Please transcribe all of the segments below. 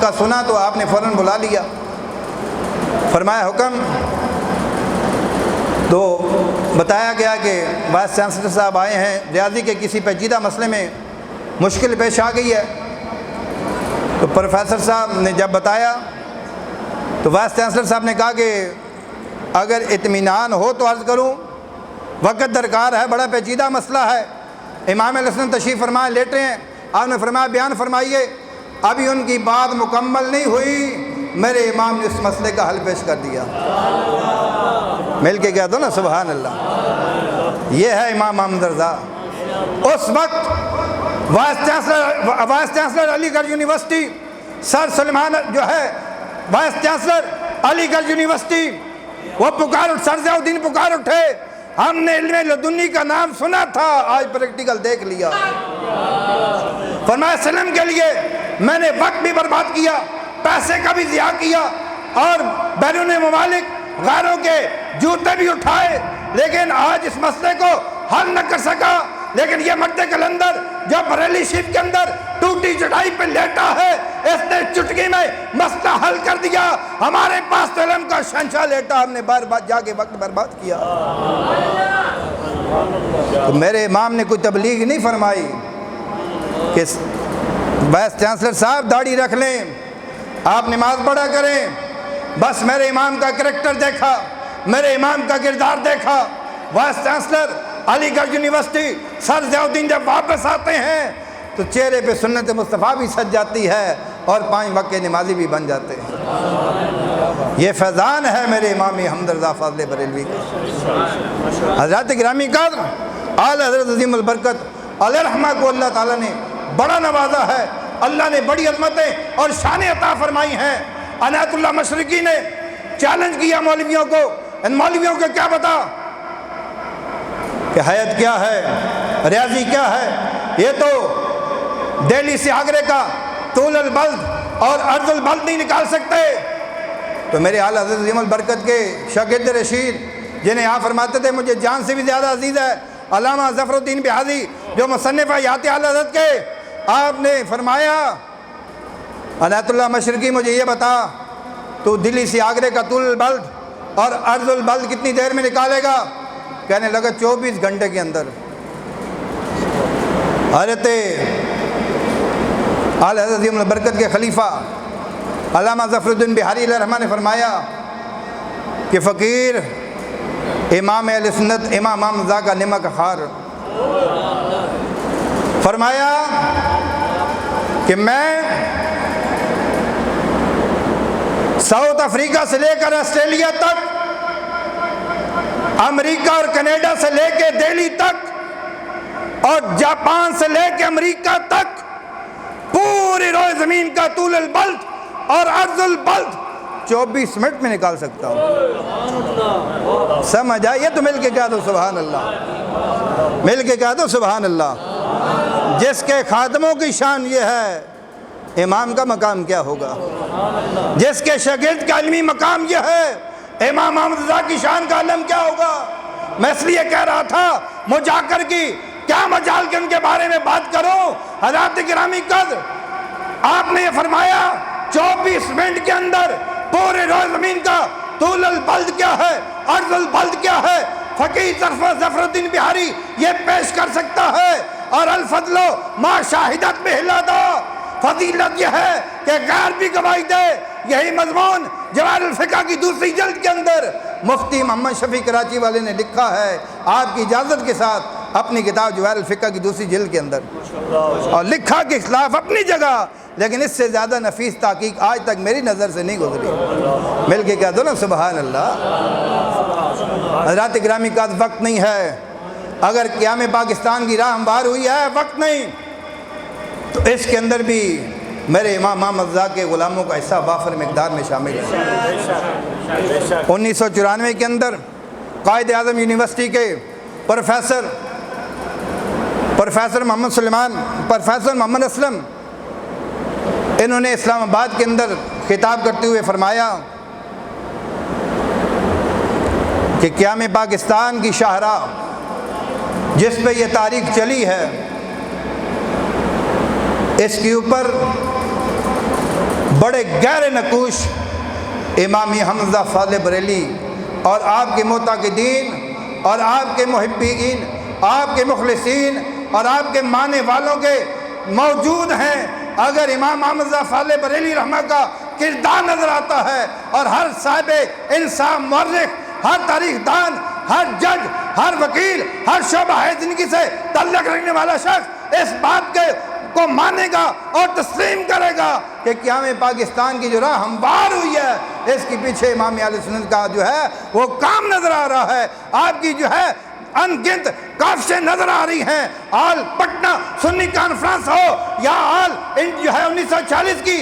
کا سنا تو آپ نے فوراً بلا لیا، فرمایا حکم۔ تو بتایا گیا کہ وائس چانسلر صاحب آئے ہیں، ریاضی کے کسی پیچیدہ مسئلے میں مشکل پیش آ گئی ہے۔ تو پروفیسر صاحب نے جب بتایا تو وائس چانسلر صاحب نے کہا کہ اگر اطمینان ہو تو عرض کروں، وقت درکار ہے، بڑا پیچیدہ مسئلہ ہے۔ امام علیہ السلام تشریف فرمائے لیٹے ہیں، آپ نے فرمایا بیان فرمائیے۔ ابھی ان کی بات مکمل نہیں ہوئی، میرے امام نے اس مسئلے کا حل پیش کر دیا۔ مل کے کہہ دو نا سبحان اللہ۔ یہ ہے امام محمد رضا۔ اس وقت وائس چانسلر علی گڑھ یونیورسٹی سر سلیمان جو ہے وائس چانسلر علی گڑھ یونیورسٹی، وہ سر ضیاء الدین پکار اٹھے، ہم نے علم لدنی کا نام سنا تھا، آج پریکٹیکل دیکھ لیا۔ فرمایا سلم کے لیے میں نے وقت بھی برباد کیا، پیسے کا بھی ضیاع کیا، اور بیرون ممالک غیروں کے جوتے بھی اٹھائے، لیکن آج اس مسئلے کو حل نہ کر سکا۔ لیکن یہ مرد کلندر جو بریلی شریف کے اندر ٹوٹی چٹائی پہ لیٹا ہے، اس نے چٹکی میں مسئلہ حل کر دیا۔ ہمارے پاس تو علم کا شہنشاہ لیٹا، ہم نے بار بار جا کے وقت برباد کیا۔ تو میرے امام نے کوئی تبلیغ نہیں فرمائی کہ وائس چانسلر صاحب داڑھی رکھ لیں، آپ نماز پڑھا کریں۔ بس میرے امام کا کریکٹر دیکھا، میرے امام کا کردار دیکھا۔ وائس چانسلر علی گڑھ یونیورسٹی سر ضیاء الدین جب واپس آتے ہیں تو چہرے پہ سنت مصطفیٰ بھی سج جاتی ہے اور 5 وقت کے نمازی بھی بن جاتے ہیں۔ یہ فیضان ہے میرے امام حمد رضا فاضل بریلوی کا۔ حضرات گرامی قدر اعلیٰ حضرت عظیم البرکت علیہ رحمہ کو اللہ تعالیٰ نے بڑا نوازا ہے، اللہ نے بڑی عظمتیں اور شانیں عطا فرمائی ہیں۔ عنایت اللہ مشرقی نے چیلنج کیا مولویوں کو، ان مولویوں کو کیا بتا کہ حیات کیا ہے، ریاضی کیا ہے، یہ تو دہلی سے آگرے کا طول البلد اور عرض البلد نہیں نکال سکتے۔ تو میرے اعلیٰ حضرت عظیم البرکت کے شاگرد رشید، جنہیں آپ فرماتے تھے مجھے جان سے بھی زیادہ عزیز ہے، علامہ ظفر الدین بہادی جو مصنف حیات اعلیٰ حضرت کے، آپ نے فرمایا عنایت اللہ مشرقی مجھے یہ بتا تو دلی سے آگرے کا طول البلد اور عرض البلد کتنی دیر میں نکالے گا؟ کہنے لگا 24 گھنٹے کے اندر۔ حضرت اعلیٰ حضرت عظیم البرکت کے خلیفہ علامہ ظفر الدین بہاری علیہ الرحمہ نے فرمایا کہ فقیر امام اہل سنت امام محمد رضا کا نمک خار، فرمایا کہ میں ساؤتھ افریقہ سے لے کر آسٹریلیا تک، امریکہ اور کینیڈا سے لے کے دہلی تک، اور جاپان سے لے کے امریکہ تک پوری روئے زمین کا طول البلد اور عرض البلد 24 منٹ میں نکال سکتا ہوں۔ سمجھ آئیے تو مل کے کہہ دو سبحان اللہ، مل کے کہہ دو سبحان اللہ۔ جس کے خادموں کی شان یہ ہے، امام کا مقام کیا ہوگا؟ جس کے شاگرد کا علمی مقام یہ ہے، امام محمد رضا کی شان کا علم کیا ہوگا؟ میں اس لیے کہہ رہا تھا مجاکر کی کیا مجال کے ان کے بارے میں بات کروں۔ حضرات گرامی قدر، آپ نے یہ فرمایا 24 منٹ کے اندر پورے روئے زمین کا طول البلد کیا ہے، عرض البلد کیا ہے، فقیر ظفر الدین بہاری یہ پیش کر سکتا ہے۔ اور الفضل ما شاہدت بہلادہ، فضیلت یہ ہے کہ غیر بھی گواہی دے۔ یہی مضمون جواہر الفقہ کی دوسری جلد کے اندر مفتی محمد شفیع کراچی والے نے لکھا ہے، آپ کی اجازت کے ساتھ، اپنی کتاب جواہر الفقہ کی دوسری جلد کے اندر، اور لکھا کہ اختلاف اپنی جگہ، لیکن اس سے زیادہ نفیس تحقیق آج تک میری نظر سے نہیں گزری۔ مل کے کہہ دو نا سبحان اللہ۔ حضرات گرامی کا وقت نہیں ہے، اگر قیام پاکستان کی راہ ہموار ہوئی ہے، وقت نہیں، تو اس کے اندر بھی میرے امام محمد رضا کے غلاموں کا حصہ وافر مقدار میں شامل ہے۔ 1994 کے اندر قائد اعظم یونیورسٹی کے پروفیسر محمد اسلم، انہوں نے اسلام آباد کے اندر خطاب کرتے ہوئے فرمایا کہ قیام پاکستان کی شاہراہ جس پہ یہ تاریخ چلی ہے، اس کے اوپر بڑے گہرے نقوش امام حمزہ فاضل بریلی اور آپ کے معتقدین اور آپ کے محبین، آپ کے مخلصین اور آپ کے ماننے والوں کے موجود ہیں۔ اگر امام حمزہ فاضل بریلی رحمہ کا کردار نظر آتا ہے اور ہر صاحب انصاف مورخ، ہر تاریخ دان، ہر جج، ہر وکیل، ہر شعبہ ہے زندگی سے تعلق رکھنے والا شخص اس بات کو مانے گا اور تسلیم کرے گا کہ قیام پاکستان کی جو راہ ہموار ہوئی ہے، اس کے پیچھے امام اہل سنت کا جو ہے وہ کام نظر آ رہا ہے۔ آپ کی جو ہے ان گنت کاوشیں نظر آ رہی ہیں، آل پٹنہ سنی کانفرنس ہو یا آل جو ہے 1940 کی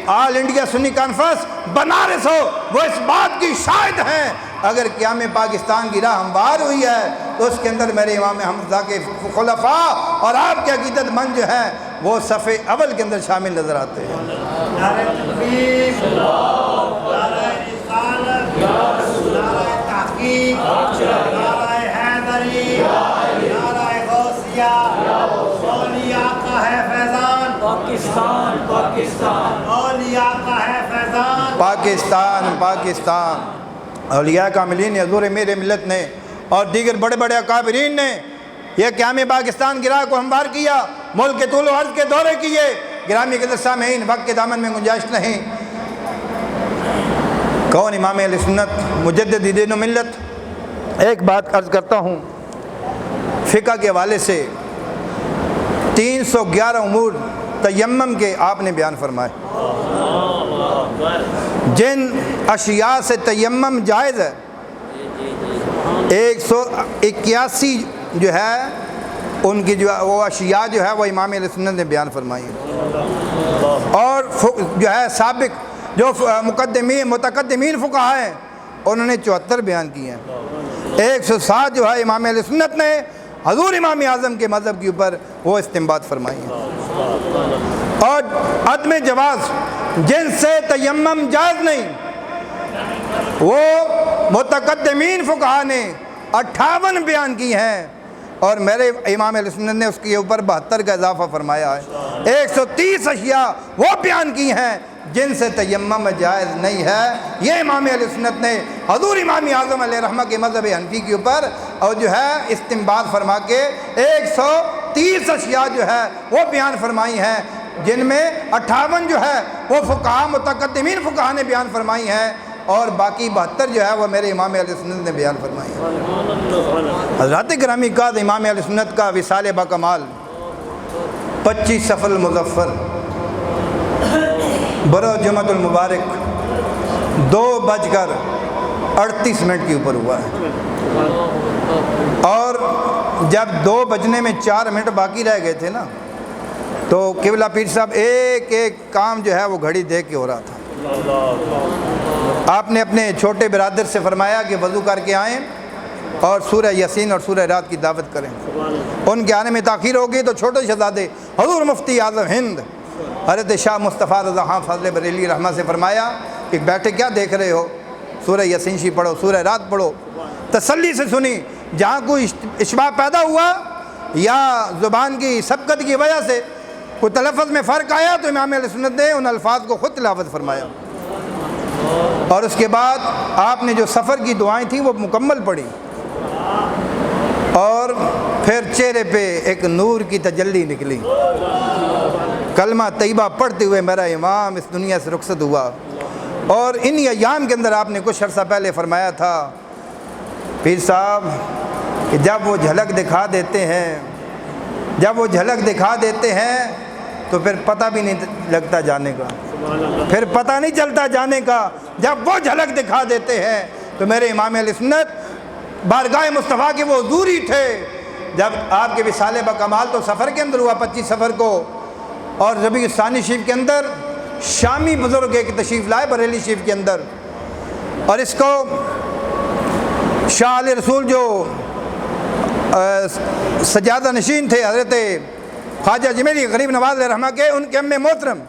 آل انڈیا سنی کانفرنس بنارس ہو، وہ اس بات کی شاہد ہیں اگر قیام پاکستان کی راہ ہموار ہوئی ہے تو اس کے اندر میرے امام حمزہ کے خلفاء اور آپ کے عقیدت مند جو ہیں وہ صف اول کے اندر شامل نظر آتے ہیں۔ نعرہ تکبیر، نعرہ رسالت، نعرہ تحقیق، نعرہ حیدری، نعرہ غوثیہ، اولیاء کا ہے فیضان، پاکستان پاکستان، اولیاء کا ہے فیضان، پاکستان پاکستان۔ اولیاء کاملین حضور میرے ملت نے اور دیگر بڑے بڑے اکابرین نے یہ قیام پاکستان کی راہ کو ہموار کیا، ملک کے طول و عرض کے دورے کیے۔ گرامی قدر سامعین، وقت کے دامن میں گنجائش نہیں، کون امام اہل سنت مجدد دین و ملت؟ ایک بات عرض کرتا ہوں، فقہ کے حوالے سے 311 امور تیمم کے آپ نے بیان فرمائے، جن اشیاء سے تیمم جائز ہے 181 جو ہے ان کی جو وہ اشیاء جو ہے وہ امام اہل سنت نے بیان فرمائی ہے، اور جو ہے سابق جو متقدمین فقہاء ہیں انہوں نے 74 بیان کیے ہیں، 107 جو ہے امام اہل سنت نے حضور امام اعظم کے مذہب کے اوپر وہ استنباط فرمائی ہے۔ اور عدم جواز جن سے تیمم جائز نہیں، وہ متقدمین فقہاء نے 58 بیان کی ہیں، اور میرے امام اہل سنت نے اس کے اوپر 72 کا اضافہ فرمایا ہے۔ 130 اشیاء وہ بیان کی ہیں جن سے تیمم جائز نہیں ہے۔ یہ امام اہل سنت نے حضور امام اعظم علیہ رحمہ کے مذہب حنفی کے اوپر اور جو ہے استنباط فرما کے 130 اشیاء جو ہے وہ بیان فرمائی ہیں، جن میں 58 جو ہے وہ فقہاء متقدمین فقہاء نے بیان فرمائی ہیں، اور باقی 72 جو ہے وہ میرے امام اہل سنت نے بیان فرمائی ہیں۔ حضرات گرامی کا امام اہل سنت کا وصال با کمال 25 صفر المظفر برو جمعۃ المبارک 2:38 کے اوپر ہوا ہے، اور جب 2 بجنے میں 4 منٹ باقی رہ گئے تھے نا، تو قبلہ پیر صاحب ایک ایک کام جو ہے وہ گھڑی دیکھ کے ہو رہا تھا۔ آپ نے اپنے چھوٹے برادر سے فرمایا کہ وضو کر کے آئیں اور سورہ یاسین اور سورہ رات کی دعوت کریں۔ ان کے آنے میں تاخیر ہوگی تو چھوٹے شہزادے حضور مفتی اعظم ہند حضرت شاہ مصطفیٰ رضا خان فاضل بریلی رحمہ سے فرمایا کہ بیٹھے کیا دیکھ رہے ہو، سورہ یاسین شریف پڑھو، سورہ رات پڑھو۔ تسلی سے سنی، جہاں کوئی اشباع پیدا ہوا یا زبان کی سبقت کی وجہ سے کوئی تلفظ میں فرق آیا تو امام اہل سنت نے ان الفاظ کو خود تلاوت فرمایا، اور اس کے بعد آپ نے جو سفر کی دعائیں تھیں وہ مکمل پڑھی، اور پھر چہرے پہ ایک نور کی تجلی نکلی۔ کلمہ طیبہ پڑھتے ہوئے میرا امام اس دنیا سے رخصت ہوا، اور انہی ایام کے اندر آپ نے کچھ عرصہ پہلے فرمایا تھا پیر صاحب کہ جب وہ جھلک دکھا دیتے ہیں تو پھر پتہ بھی نہیں لگتا جانے کا، پھر پتہ نہیں چلتا جانے کا، جب وہ جھلک دکھا دیتے ہیں تو میرے امام اہل سنت بارگاہ مصطفیٰ کے وہ حضور ہی تھے۔ جب آپ کے وصال با کمال تو سفر کے اندر ہوا 25 سفر کو، اور ربیع الثانی شریف کے اندر شامی بزرگ ایک تشریف لائے بریلی شریف کے اندر، اور اس کو شاہ علیہ رسول جو سجادہ نشین تھے حضرت خواجہ اجمیری غریب نواز علیہ رحمہ کے، ان کے ام محترم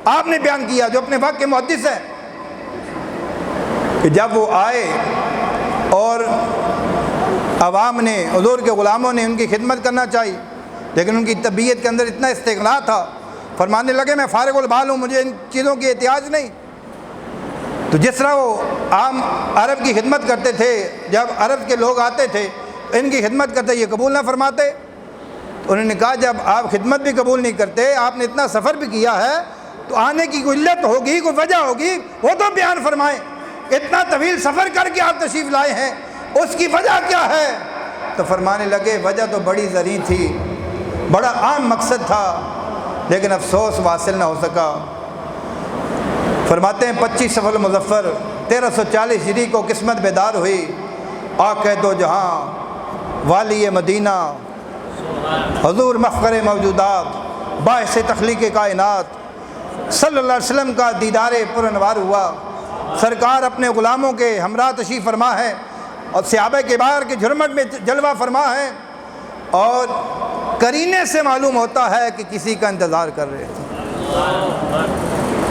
آپ نے بیان کیا جو اپنے وقت کے محدث ہیں، کہ جب وہ آئے اور عوام نے حضور کے غلاموں نے ان کی خدمت کرنا چاہی، لیکن ان کی طبیعت کے اندر اتنا استغنا تھا فرمانے لگے میں فارغ البال ہوں، مجھے ان چیزوں کی احتیاج نہیں۔ تو جس طرح وہ عام عرب کی خدمت کرتے تھے، جب عرب کے لوگ آتے تھے ان کی خدمت کرتے یہ قبول نہ فرماتے، تو انہوں نے کہا جب آپ خدمت بھی قبول نہیں کرتے، آپ نے اتنا سفر بھی کیا ہے تو آنے کی کوئی علت ہوگی، کوئی وجہ ہوگی، وہ تو بیان فرمائیں۔ اتنا طویل سفر کر کے آپ تشریف لائے ہیں، اس کی وجہ کیا ہے؟ تو فرمانے لگے وجہ تو بڑی ذریں تھی، بڑا عام مقصد تھا، لیکن افسوس واصل نہ ہو سکا۔ فرماتے ہیں 25 صفر المظفر 1340 ہجری کو قسمت بیدار ہوئی، آقا دو جہاں والی مدینہ حضور مفخر موجودات باعث تخلیق کائنات صلی اللہ علیہ وسلم کا دیدار پرانوار ہوا۔ سرکار اپنے غلاموں کے ہمراہ تشریف فرما ہے اور صحابہ کبار کے جھرمٹ میں جلوہ فرما ہے، اور قرینے سے معلوم ہوتا ہے کہ کسی کا انتظار کر رہے ہیں۔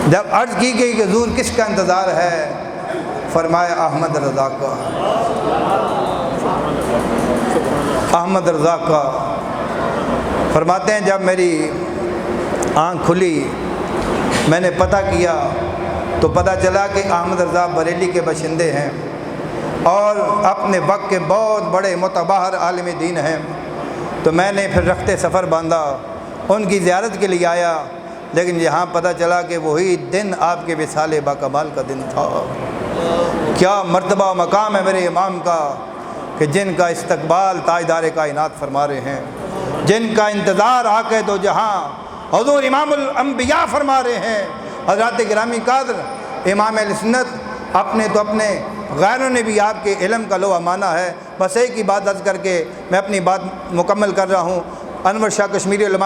جب عرض کی گئی کہ حضور کس کا انتظار ہے، فرمایا احمد رضا کا، احمد رضا کا۔ فرماتے ہیں جب میری آنکھ کھلی میں نے پتہ کیا تو پتہ چلا کہ احمد رضا بریلی کے باشندے ہیں اور اپنے وقت کے بہت بڑے معتبر عالم دین ہیں۔ تو میں نے پھر رخت سفر باندھا، ان کی زیارت کے لیے آیا، لیکن یہاں پتہ چلا کہ وہی دن آپ کے وصال باکمال کا دن تھا۔ کیا مرتبہ و مقام ہے میرے امام کا کہ جن کا استقبال تاجدار کائنات فرما رہے ہیں، جن کا انتظار آقا دو جہاں حضور امام الانبیاء فرما رہے ہیں۔ حضرات گرامی قدر امام اہل سنت اپنے تو اپنے، غیروں نے بھی آپ کے علم کا لوہا مانا ہے۔ بس ایک ہی بات عرض کر کے میں اپنی بات مکمل کر رہا ہوں۔ انور شاہ کشمیری علماء